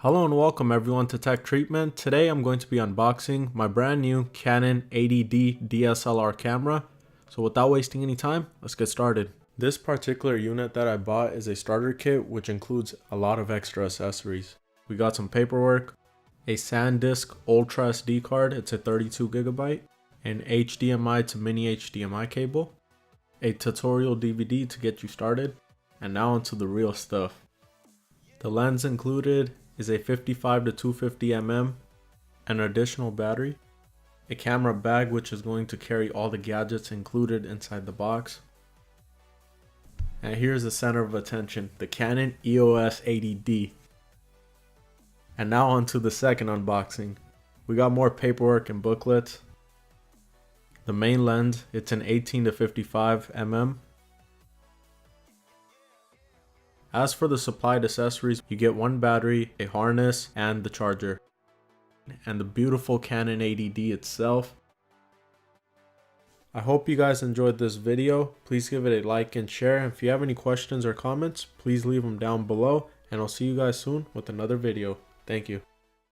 Hello and welcome everyone to Tech Treatment. Today I'm going to be unboxing my brand new Canon 80D DSLR camera. So without wasting any time, let's get started. This particular unit that I bought is a starter kit which includes a lot of extra accessories. We got some paperwork, a SanDisk Ultra SD card, it's a 32 GB, an HDMI to mini HDMI cable, a tutorial DVD to get you started, and now onto the real stuff. The lens included is a 55 to 250 mm, an additional battery, a camera bag which is going to carry all the gadgets included inside the box. And here's the center of attention, the Canon EOS 80D. And now on to the second unboxing. We got more paperwork and booklets. The main lens, it's an 18 to 55 mm. As for the supplied accessories, you get one battery, a harness, and the charger. And the beautiful Canon 80D itself. I hope you guys enjoyed this video. Please give it a like and share. If you have any questions or comments, please leave them down below. And I'll see you guys soon with another video. Thank you.